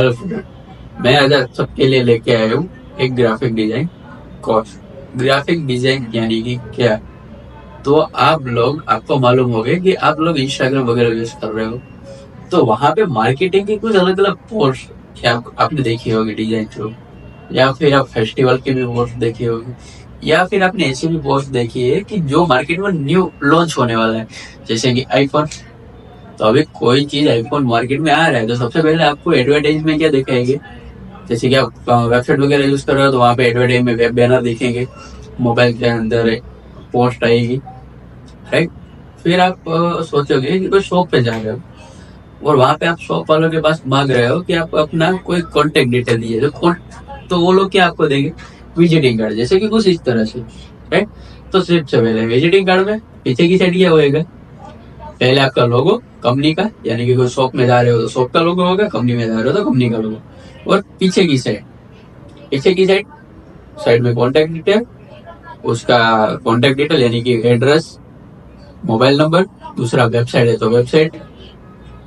मैं आज आप सबके लिए लेके आया हूँ एक graphic design course. Graphic design यानी कि क्या? तो आप लोग, आपको मालूम होगा कि आप लोग इंस्टाग्राम वगैरह यूज कर रहे हो, तो वहां पे मार्केटिंग की कुछ अलग अलग पोस्ट क्या आपने देखी होगी डिजाइन थ्रू, या फिर आप फेस्टिवल की भी पोस्ट देखी होगी, या फिर आपने ऐसी भी पोस्ट देखी है कि जो मार्केट में न्यू लॉन्च होने वाला है, जैसे कि आईफोन। तो अभी कोई चीज आईफोन मार्केट में आ रहा है तो सबसे पहले आपको एडवर्टाइज में क्या दिखाएंगे? जैसे कि आप वेबसाइट वगैरह यूज कर रहे हो तो वहाँ पे एडवर्टाइज में वेब बैनर दिखेंगे, मोबाइल के अंदर पोस्ट आएगी, राइट। फिर आप सोचोगे कि कोई शॉप पे जा रहे हो और वहाँ पे आप शॉप वालों के पास मांग रहे हो कि आप अपना कोई कॉन्टेक्ट डिटेल दीजिए, तो वो लोग क्या आपको देंगे? विजिटिंग कार्ड, जैसे कि कुछ इस तरह से, राइट। तो सबसे पहले विजिटिंग कार्ड में पीछे की साइड क्या होएगा? पहले आपका लोगो कंपनी का, यानी कि कोई शॉप में जा रहे हो तो शॉप का लोगो होगा, कंपनी में जा रहे हो तो कंपनी का लोगो। और पीछे की साइड साइड में कॉन्टेक्ट डिटेल, उसका कॉन्टेक्ट डिटेल यानी कि एड्रेस, मोबाइल नंबर, दूसरा वेबसाइट है तो वेबसाइट,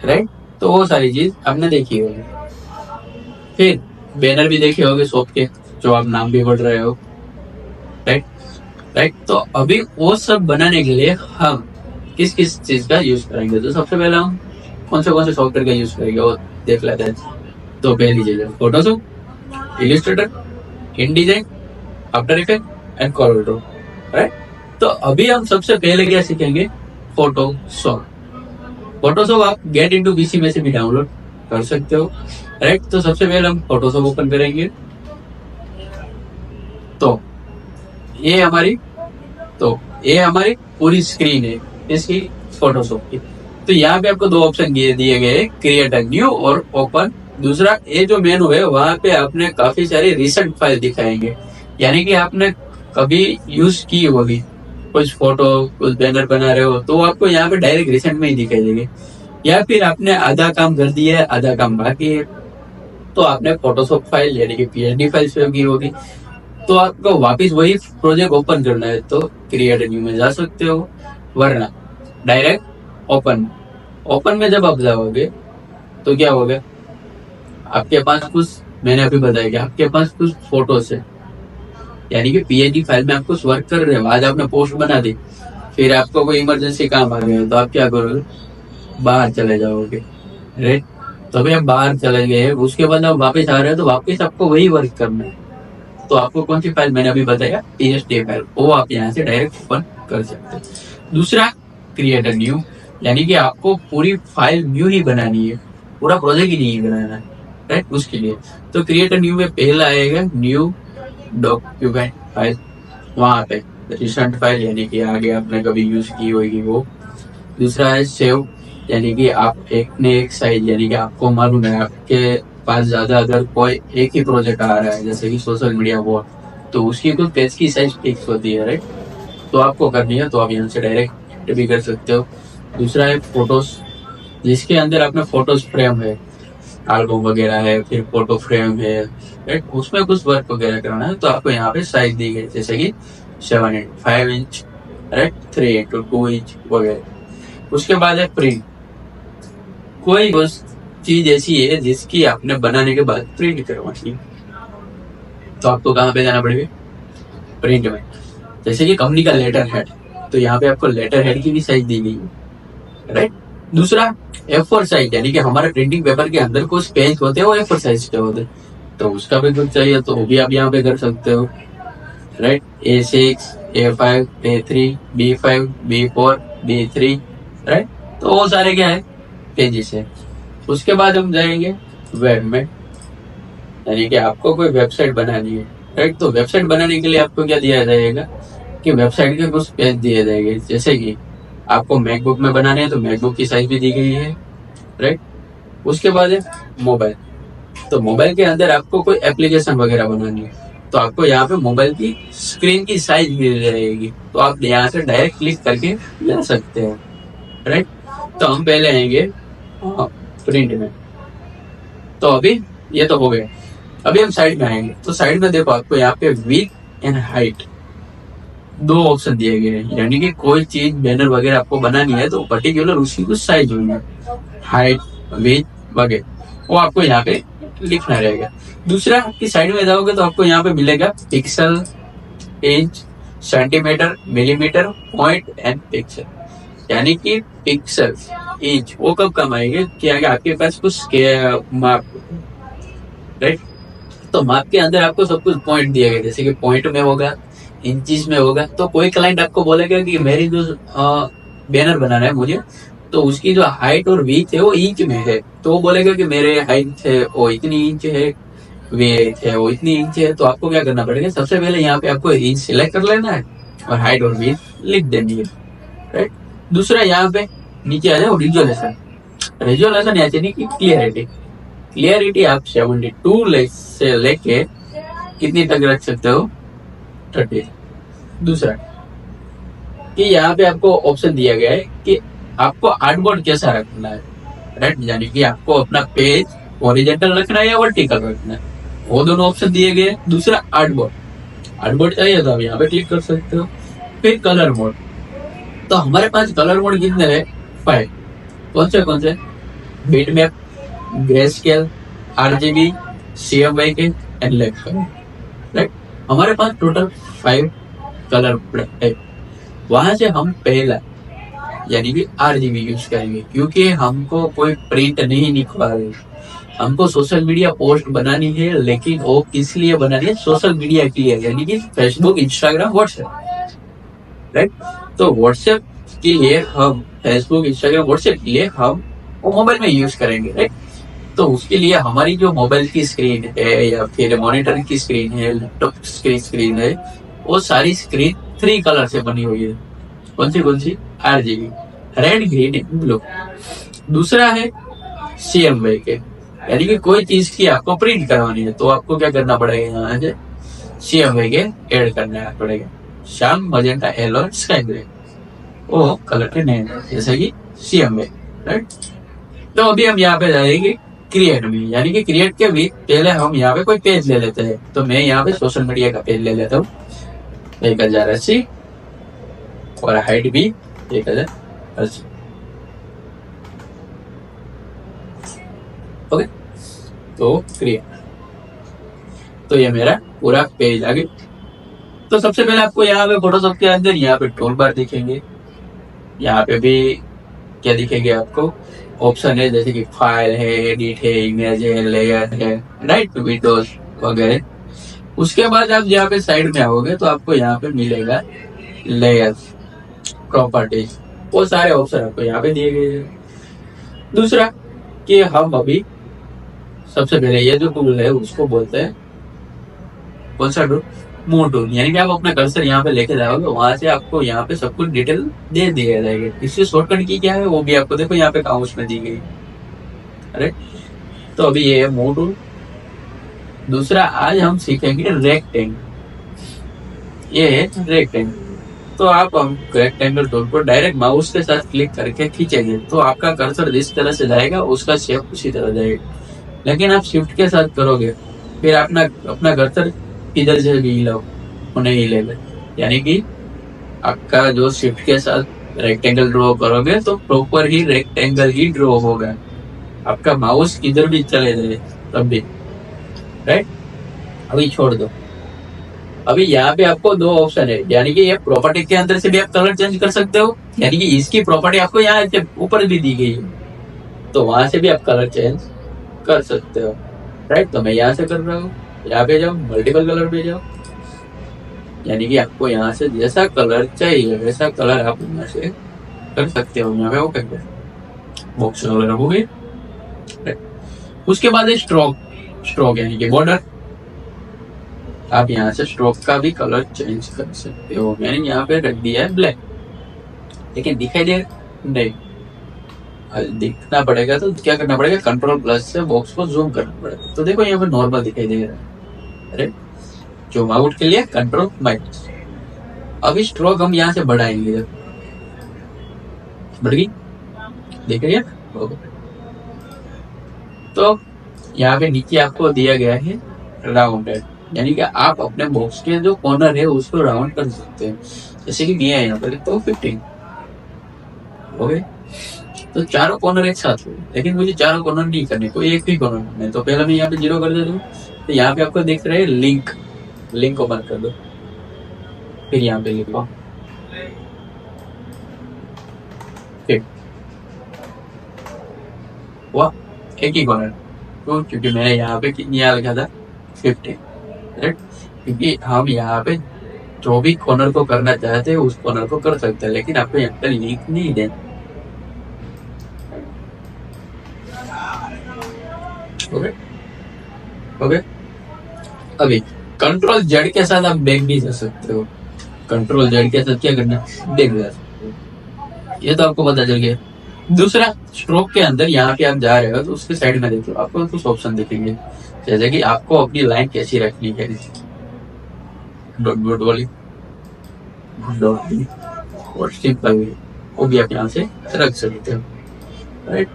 राइट। तो वो सारी चीज आपने देखी होगी। फिर बैनर भी देखे होंगे शॉप के, जो आप नाम भी पढ़ रहे हो, राइट। राइट। तो अभी वो सब बनाने के लिए हम किस किस चीज का यूज करेंगे? तो सबसे पहले हम कौन से सॉफ्टवेयर का यूज करेंगे वो देख लेते हैं। तो पहली चीज है Photoshop, Illustrator, InDesign, after effect and coral, right. तो अभी हम सबसे पहले क्या सीखेंगे? फोटोशॉप। फोटोशॉप आप गेट इनटू पीसी में से भी डाउनलोड कर सकते हो, राइट। तो सबसे पहले हम फोटोशॉप ओपन करेंगे। तो ये हमारी तो ये हमारी पूरी स्क्रीन है इसकी, फोटोशॉप की। तो यहाँ पे आपको दो ऑप्शन दिए गए, क्रिएट अ न्यू और ओपन। दूसरा ये जो मेनू है वहां पे आपने काफी सारी रिसेंट फाइल दिखाएंगे, यानी कि आपने कभी यूज की होगी कुछ फोटो, कुछ बैनर बना रहे हो तो आपको यहाँ पे डायरेक्ट रिसेंट में ही दिखाई देंगे। या फिर आपने आधा काम कर दिया है, आधा काम बाकी है, तो आपने फोटोशॉप फाइल यानी कि PSD फाइल सेव की होगी, तो आपको वापस वही प्रोजेक्ट ओपन करना है तो क्रिएट न्यू में जा सकते हो, वरना डायरेक्ट ओपन में जब आप जाओगे तो क्या होगा? आपके पास कुछ, मैंने अभी बताया कि आपके पास कुछ फोटोज है, यानी कि PNG फाइल में आप कुछ वर्क कर रहे हो, आज आपने पोस्ट बना दी, फिर आपको कोई इमरजेंसी काम आ गया तो आप क्या करोगे? बाहर चले जाओगे, राइट। तो अभी आप बाहर चले गए, उसके बाद आप वापस आ रहे हो तो वापस आपको वही वर्क करना है। तो आपको कौन सी फाइल मैंने अभी बताया? PSD फाइल, वो आप यहाँ से डायरेक्ट ओपन कर सकते हैं। दूसरा क्रिएट न्यू, यानी कि आपको पूरी फाइल न्यू ही बनानी है, पूरा प्रोजेक्ट ही नहीं बनाना है, राइट। उसके लिए तो क्रिएट न्यू में पहला आएगा न्यू डॉक्यूमेंट फाइल, वहां पे रिसेंट फाइल यानी कि आगे आपने कभी यूज की होगी वो। दूसरा है सेव, यानी कि आप एक ने एक साइज, यानी कि आपको मालूम है आपके पास ज्यादा अगर कोई एक ही प्रोजेक्ट आ रहा है, जैसे कि सोशल मीडिया वो, तो उसकी कुछ पेज की साइज फिक्स होती है, राइट। तो आपको करनी है तो आप यहाँ से डायरेक्ट भी कर सकते हो। दूसरा है फोटोज, जिसके अंदर अपना फोटोज फ्रेम है, एल्बम वगैरह है, फिर फोटो फ्रेम है, राइट। उसमें कुछ वर्क वगैरह करना है तो आपको यहाँ पे साइज दी गई, जैसे कि 7x5 inch, right, 3x2 inch वगैरह। उसके बाद है प्रिंट, कोई चीज ऐसी है जिसकी आपने बनाने के बाद प्रिंट करवानी है, तो आपको कहाँ पे जाना पड़ेगा? प्रिंट में। जैसे कि कंपनी का लेटर हेड, तो यहाँ पे आपको लेटर हेड की भी साइज दी गई है, राइट। दूसरा A4 साइज, यानी कि हमारे प्रिंटिंग पेपर के अंदर कुछ पेज होते हैं वो A4 साइज के होते हैं, तो उसका भी कुछ चाहिए तो वो भी आप यहाँ पे कर सकते हो, right. A6, A5, A3, B5, B4, B3, right. तो वो सारे क्या है? पेजेस है। उसके बाद हम जाएंगे वेब में, यानी कि आपको कोई वेबसाइट बनानी है, राइट। तो वेबसाइट बनाने के लिए आपको क्या दिया जाएगा कि वेबसाइट के कुछ पेज दिए जाएंगे, जैसे कि आपको मैकबुक में बनाने हैं तो मैकबुक की साइज भी दी गई है, राइट। उसके बाद है मोबाइल, तो मोबाइल के अंदर आपको कोई एप्लीकेशन वगैरह बनानी है तो आपको यहाँ पे मोबाइल की स्क्रीन की साइज मिल जाएगी, तो आप यहाँ से डायरेक्ट क्लिक करके ले सकते हैं, राइट। तो हम पहले आएंगे प्रिंट में। तो अभी ये तो हो गया, अभी हम साइड में आएंगे। तो साइड में देखो आपको यहाँ पे विड्थ एंड हाइट दो ऑप्शन दिए गए हैं, यानी कि कोई चीज बैनर वगैरह आपको बनानी है तो पर्टिकुलर उसकी कुछ साइज होगी, हाइट, विड्थ वगैरह, वो आपको यहाँ पे लिखना रहेगा। दूसरा कि साइड में जाओगे तो आपको यहाँ पे मिलेगा pixel, inch, centimetre, millimetre, point and pixel. यानी कि पिक्सल, इंच वो कब काम आएंगे कि अगर आपके पास कुछ माप, राइट, तो माप के अंदर आपको सब कुछ पॉइंट दिया गया, जैसे कि पॉइंट में होगा, इंचज में होगा। तो कोई क्लाइंट आपको बोलेगा कि मेरी जो बैनर बनाना है मुझे, तो उसकी जो हाइट और विड्थ है वो इंच में है, तो वो बोलेगा कि मेरे हाइट है वो इतनी इंच है, विड्थ है वो इतनी इंच है। तो आपको क्या करना पड़ेगा, सबसे पहले यहाँ पे आपको इंच सिलेक्ट कर लेना है और हाइट और विड्थ लिख देनी है, राइट। दूसरा यहाँ पे नीचे आ जाओ रिजोल्यूशन। रिजोल्यूशन यानी कि क्लियरिटी। क्लियरिटी आप 72 से लेके कितनी तक रख सकते हो, 30। दूसरा कि यहाँ पे आपको ऑप्शन दिया गया है कि आपको आर्टबोर्ड कैसा रखना है, राइट, यानी कि आपको अपना पेज हॉरिजॉन्टल रखना है या वर्टिकल रखना है, वो दोनों ऑप्शन दिए गए। दूसरा आर्टबोर्ड चाहिए तो आप यहाँ पे क्लिक कर सकते हो। फिर कलर मोड, तो हमारे पास कलर मोड कितने है, 5। कौन से, bitmap, grey scale, RGB, CMYK and left, right. हमारे पास टोटल 5 कलर है। वहां से हम पहला यानी कि RGB यूज करेंगे, क्योंकि हमको कोई प्रिंट नहीं निकलवा रहे, हमको सोशल मीडिया पोस्ट बनानी है। लेकिन वो किस लिए बनानी है, सोशल मीडिया के लिए, यानी कि फेसबुक, इंस्टाग्राम, व्हाट्सएप, राइट। तो व्हाट्सएप के लिए हम, फेसबुक, इंस्टाग्राम, व्हाट्सएप के लिए हम वो मोबाइल में यूज करेंगे, राइट। तो उसके लिए हमारी जो मोबाइल की स्क्रीन है या फिर मॉनिटर की स्क्रीन है, लैपटॉप की स्क्रीन है, वो सारी स्क्रीन 3 कलर से बनी हुई है। कौन सी, RGB, रेड, ग्रीन, ब्लू। दूसरा है CMYK, यानी कि कोई चीज की आपको प्रिंट करवानी है तो आपको क्या करना पड़ेगा, यहाँ से CMYK ऐड करना पड़ेगा। शाम, मजेंटा, येलो और स्काई ग्रे वो कलर के नेम है, जैसे कि CMYK, राइट। तो अभी हम यहाँ पे जाएंगे क्रिएट में, यानी कि क्रिएट के भी पहले हम यहाँ पे कोई पेज ले लेते हैं। तो मैं यहाँ पे सोशल मीडिया का पेज ले लेता हूँ, 1080 और हाइट भी 1080, ओके। तो क्रिएट, तो ये मेरा पूरा पेज आ गया। तो सबसे पहले आपको यहाँ पे फोटोशॉप के अंदर यहाँ पे टूल बार दिखेंगे, यहाँ पे भी क्या दिखेंगे आपको, ऑप्शन है, जैसे कि फाइल है, एडिट है, इमेज है, लेयर है, राइट, विंडोज वगैरह। उसके बाद आप यहाँ पे साइड में आओगे तो आपको यहाँ पे मिलेगा लेयर, प्रॉपर्टीज, वो सारे ऑप्शन आपको यहाँ पे दिए गए हैं। दूसरा कि हम अभी सबसे पहले ये जो टूल है उसको बोलते हैं, कौन सा टूल, मूव टूल। यानी कि आप अपना कर्सर यहाँ पे लेके जाओगे, वहां से आपको यहाँ पे सब कुछ डिटेल दे दिया जाएगा। इससे शॉर्टकट की क्या है वो भी आपको देखो यहाँ पे काउंस में दी गई, अरे। तो अभी ये है मूव टूल। दूसरा आज हम सीखेंगे रेक्टेंगल, ये है रेक्टेंगल। तो आप हम रेक्टेंगल टूल को डायरेक्ट माउस के साथ क्लिक करके खींचेंगे तो आपका कर्सर जिस तरह से जाएगा उसका शेप उसी तरह जाएगा। लेकिन आप शिफ्ट के साथ करोगे फिर अपना कर्सर किधर से भी हिलाओ वो नहीं हिलेगा, यानी कि आपका जो शिफ्ट के साथ रेक्टेंगल ड्रॉ करोगे तो प्रॉपर ही रेक्टेंगल ही ड्रॉ होगा, आपका माउस किधर भी चले जाए तब भी, राइट। अभी छोड़ दो। अभी यहाँ पे आपको 2 ऑप्शन है, यानी कि ये प्रॉपर्टी के अंदर से भी आप कलर चेंज कर सकते हो, यानी कि इसकी प्रॉपर्टी आपको यहाँ ऊपर भी दी गई है तो वहां से भी आप कलर चेंज कर सकते हो, राइट। तो मैं यहाँ से कर रहा हूँ, यहाँ पे जाओ, मल्टीपल कलर पे जाओ, यानी कि आपको यहाँ से जैसा कलर चाहिए वैसा कलर आप यहाँ से कर सकते हो। यहाँ पे ओके बॉक्स कलर हो गए। उसके बाद है स्ट्रोक यानी कि बॉर्डर। आप यहाँ से स्ट्रोक का भी कलर चेंज कर सकते हो। मैंने यहाँ पे रख दिया है ब्लैक, लेकिन दिखाई दे नहीं, दिखना पड़ेगा तो क्या करना पड़ेगा, Ctrl+ से बॉक्स को जूम करना पड़ेगा। तो देखो यहाँ पे नॉर्मल दिखाई दे रहा है, अरे जूम आउट के लिए Ctrl-। अभी स्ट्रोक हम यहाँ से बढ़ाएंगे, बढ़ गई, देख रही है। तो यहाँ पे नीचे आपको दिया गया है राउंडेड, यानी कि आप अपने बॉक्स के जो कॉर्नर है उसको राउंड कर सकते हैं। जैसे कि मैं यहाँ पर तो 15 ओके। तो चारों कॉर्नर एक साथ हुए, लेकिन मुझे चारों कॉर्नर नहीं करने, कोई एक ही कॉर्नर करना है। तो पहले मैं यहाँ पे 0 कर देता हूँ। तो यहाँ पे आपको दिख रहा है लिंक, लिंक ओपन कर दो, फिर यहाँ पे लिखो फिर वाह, एक ही कॉर्नर। तो क्योंकि मैंने यहाँ पे कितनी यहाँ लिखा था 50, राइट? क्योंकि हम यहाँ पे जो भी कॉर्नर को करना चाहते हैं उस कॉर्नर को कर सकते हैं, लेकिन आपको यहाँ पे लिंक नहीं देना। Okay okay. अभी कंट्रोल जेड के साथ आप बैक भी जा सकते हो। कंट्रोल जेड के साथ क्या करना है, बैक जा सकते हो। ये तो आपको पता चल गया। दूसरा, स्ट्रोक के अंदर यहाँ पे आप जा रहे हो तो उसके साइड में देखो, आपको कुछ ऑप्शन दिखेंगे, जैसे कि आपको अपनी लाइन कैसी रखनी है, डॉट डॉट वाली, डॉट और सिंपल, वो भी आप यहाँ से रख सकते हो, राइट?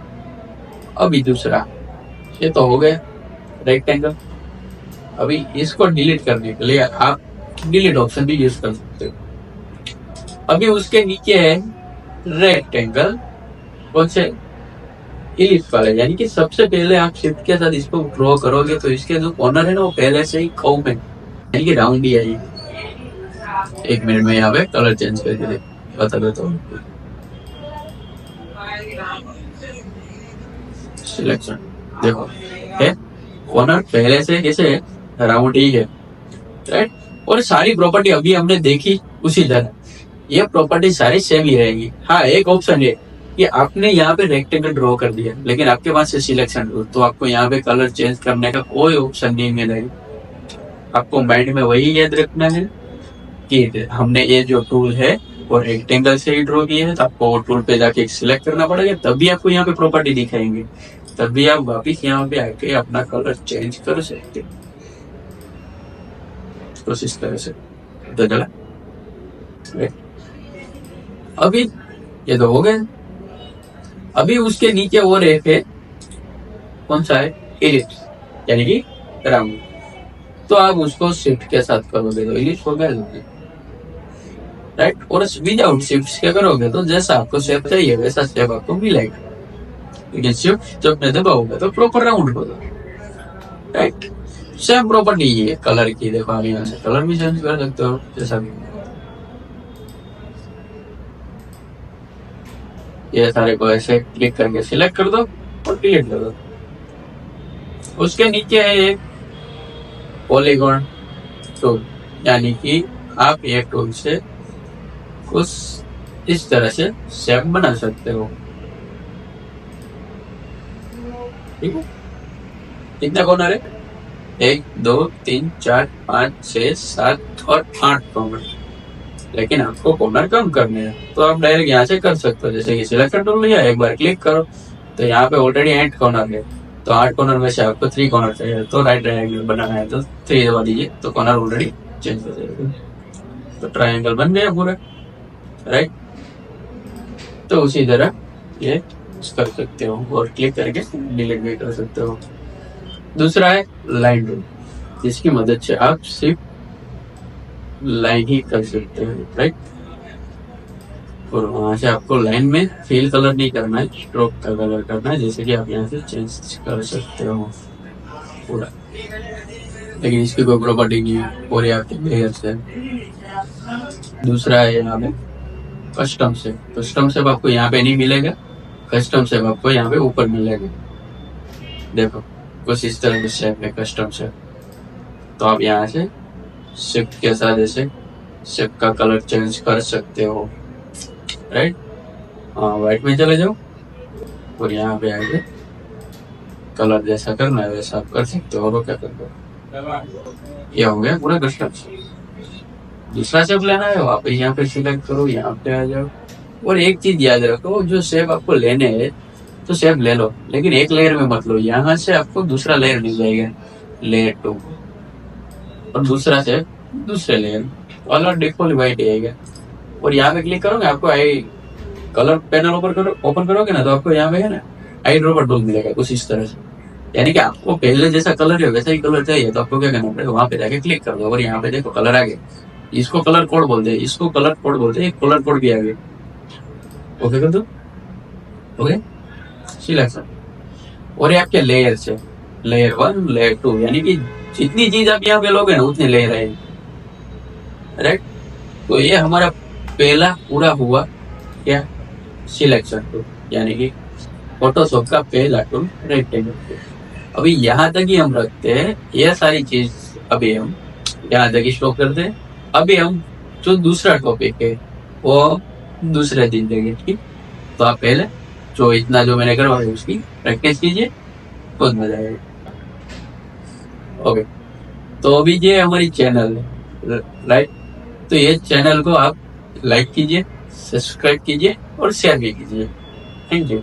अभी दूसरा, ये तो हो गया रेक्टेंगल। अभी इसको डिलीट करने के लिए आप डिलीट ऑप्शन भी यूज कर सकते हो। अभी उसके नीचे है रेक्टेंगल, कौन से, इलिप्स वाले, यानी कि सबसे पहले आप शिफ्ट के साथ इसको ड्रॉ करोगे तो इसके जो कॉर्नर है ना वो पहले से ही कर्व में, यानी कि राउंड ही है ये। एक मिनट में यहाँ पे कलर चेंज करके बता देता हूँ। सिलेक्शन देखो है, कॉर्नर पहले से कैसे राउंड ही है, राइट? और सारी प्रॉपर्टी अभी हमने देखी उसी तरह, ये प्रॉपर्टी सारी सेम ही रहेगी। हाँ, एक ऑप्शन है कि आपने यहाँ पे रेक्टेंगल ड्रॉ कर दिया, लेकिन आपके पास है सिलेक्शन टूल, तो आपको यहाँ पे कलर चेंज करने का कोई ऑप्शन नहीं मिलेगा। आपको माइंड में वही याद रखना है कि हमने ये जो टूल है वो रेक्टेंगल से ही ड्रॉ किया है, तो आपको वो टूल पे जाके सिलेक्ट करना पड़ेगा, तभी आपको यहाँ पे प्रॉपर्टी दिखाएंगे, तभी आप वापिस यहाँ पे आके अपना कलर चेंज कर सकते। तो इस तरह से तो चला। अभी ये तो हो गए। अभी उसके नीचे और एक है, कौन सा है, इलिप्स, यानी कि राउंड। तो आप उसको शिफ्ट के साथ करोगे तो इलिप्स हो गया, राइट? और विदाउट शिफ्ट क्या करोगे तो जैसा आपको शेप चाहिए वैसा शेप आपको मिलेगा, लेकिन शिफ्ट जब मैं दबाओगे तो प्रॉपर राउंड होगा, राइट? सेम प्रॉपर्टी है कलर की। देखो आप यहाँ से कलर भी चेंज कर सकते हो, जैसा भी ये सारे को ऐसे क्लिक करके सिलेक्ट कर दो और डिलीट कर दो। उसके नीचे है एक पॉलीगॉन टूल, यानी कि आप ये टूल से कुछ इस तरह से शेप बना सकते हो, ठीक है? कितने कॉर्नर है, 1 2 3 4 5 6 7 और 8 कॉर्नर, लेकिन आपको कॉर्नर कम करने हैं तो आप डायरेक्ट यहाँ से कर सकते हो। जैसे कि सिलेक्शन टूल लिया, एक बार क्लिक करो तो यहाँ पे ऑलरेडी 8 कॉर्नर है, तो 8 कॉर्नर में से आपको 3 कॉर्नर चाहिए, तो राइट ट्रायंगल बनाना है तो 3 दबा दीजिए, तो कॉर्नर ऑलरेडी चेंज हो जाएगा, तो ट्रायंगल बन गया पूरा, राइट? तो उसी तरह ये कर सकते हो और क्लिक करके डिलीट भी कर सकते हो। दूसरा है लाइन टूल, जिसकी मदद से आप सिर्फ लाइन ही कर सकते हैं, राइट? और वहां से आपको लाइन में फिल कलर नहीं करना है, स्ट्रोक का कलर करना है, जैसे कि आप यहाँ से चेंज कर सकते हो पूरा, लेकिन इसकी कोई प्रॉपर्टी नहीं है और ये आपके लेयर से। दूसरा है यहाँ पे कस्टम शेप। कस्टम शेप आपको यहाँ पे नहीं मिलेगा, कस्टम शेप आपको यहाँ पे ऊपर मिलेगा। देखो कुछ इस तरह के शेप है कस्टम शेप, तो आप यहाँ से शिफ्ट के साथ ऐसे शेप का कलर चेंज कर सकते हो, राइट? हाँ, व्हाइट में चले जाओ और यहाँ पे आके कलर जैसा करना है वैसा आप कर सकते हो। और क्या कर दो, ये हो गया पूरा कस्टम शेप। दूसरा शेप लेना है वापस यहाँ पे सिलेक्ट करो, यहाँ पे आ जाओ। और एक चीज याद रखो, जो शेप आपको लेने हैं तो शेप ले लो, लेकिन एक लेयर में मत लो, यहाँ से आपको दूसरा लेयर मिल जाएगा, लेयर 2, और दूसरा शेप दूसरे लेयर, कलर डिफॉल्ट व्हाइट आएगा। और यहाँ पे क्लिक करोगे आपको आई कलर पैनल ओपन करोगे ना, तो आपको यहाँ पे है ना आई ड्रॉपर टूल मिलेगा कुछ इस तरह से, यानी कि आपको पहले जैसा कलर है वैसा ही कलर चाहिए, तो आपको क्या करना पड़ेगा, वहां पे जाके क्लिक कर दो और यहाँ पे देखो कलर आ गया। इसको कलर कोड बोलते हैं, इसको कलर कोड बोलते हैं, कलर कोड भी आ गया। ओके कर दो, ओके, सिलेक्शन। और ये आपके लेयर्स है, लेयर 1, लेयर 2, यानी कि जितनी चीज आप यहाँ पे लोगे ना उतने लेयर आएंगे, राइट। तो ये हमारा पहला पूरा हुआ क्या, सिलेक्शन टूल, यानी कि फोटोशॉप का पहला टूल रेक्टेंगल टूल। अभी यहाँ तक ही हम रखते हैं, ये सारी चीज अभी हम यहाँ तक ही स्टॉप करते हैं। अभी हम जो दूसरा टॉपिक है वो दूसरे दिन देंगे, ठीक। तो आप पहले जो इतना जो मैंने करवाया उसकी प्रैक्टिस कीजिए, बहुत मजा आएगा। ओके, तो अभी ये हमारी चैनल है, राइट। तो ये चैनल को आप लाइक कीजिए, सब्सक्राइब कीजिए और शेयर भी कीजिए। Thank you.